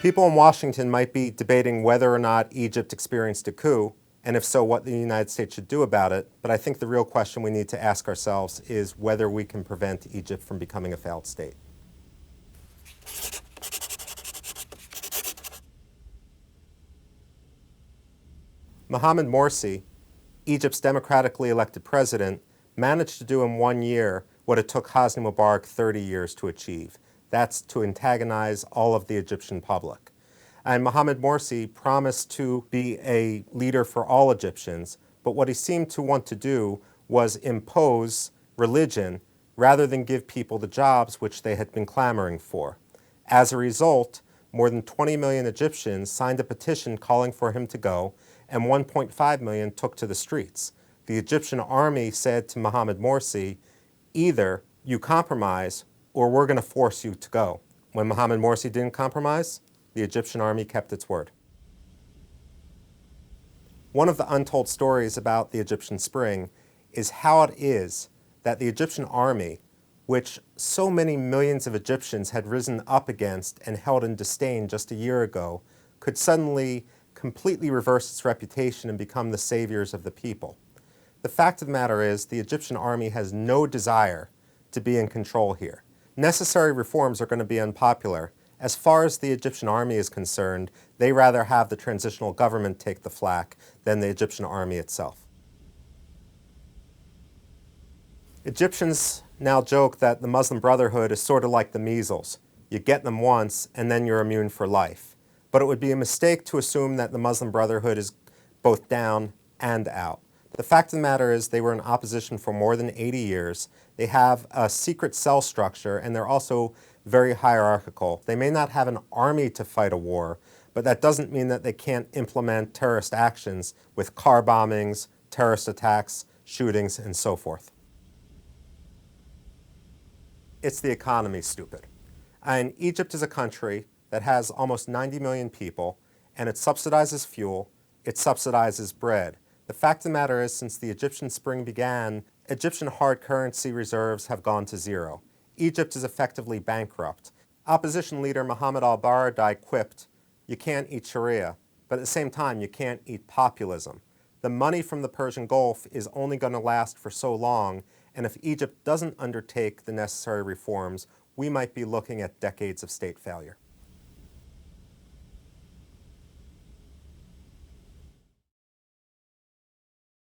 People in Washington might be debating whether or not Egypt experienced a coup, and if so, what the United States should do about it. But I think the real question we need to ask ourselves is whether we can prevent Egypt from becoming a failed state. Mohamed Morsi, Egypt's democratically elected president, managed to do in 1 year what it took Hosni Mubarak 30 years to achieve. That's to antagonize all of the Egyptian public. And Mohamed Morsi promised to be a leader for all Egyptians, but what he seemed to want to do was impose religion rather than give people the jobs which they had been clamoring for. As a result, more than 20 million Egyptians signed a petition calling for him to go, and 1.5 million took to the streets. The Egyptian army said to Mohamed Morsi, either you compromise or we're going to force you to go. When Mohamed Morsi didn't compromise, the Egyptian army kept its word. One of the untold stories about the Egyptian Spring is how it is that the Egyptian army, which so many millions of Egyptians had risen up against and held in disdain just a year ago, could suddenly completely reverse its reputation and become the saviors of the people. The fact of the matter is, the Egyptian army has no desire to be in control here. Necessary reforms are going to be unpopular. As far as the Egyptian army is concerned, they rather have the transitional government take the flak than the Egyptian army itself. Egyptians now joke that the Muslim Brotherhood is sort of like the measles. You get them once and then you're immune for life. But it would be a mistake to assume that the Muslim Brotherhood is both down and out. The fact of the matter is they were in opposition for more than 80 years. They have a secret cell structure, and they're also very hierarchical. They may not have an army to fight a war, but that doesn't mean that they can't implement terrorist actions with car bombings, terrorist attacks, shootings, and so forth. It's the economy, stupid. And Egypt is a country that has almost 90 million people, and it subsidizes fuel, it subsidizes bread. The fact of the matter is, since the Egyptian Spring began, Egyptian hard currency reserves have gone to zero. Egypt is effectively bankrupt. Opposition leader Mohammed al-Baradei quipped, "You can't eat Sharia, but at the same time, you can't eat populism." The money from the Persian Gulf is only going to last for so long, and if Egypt doesn't undertake the necessary reforms, we might be looking at decades of state failure.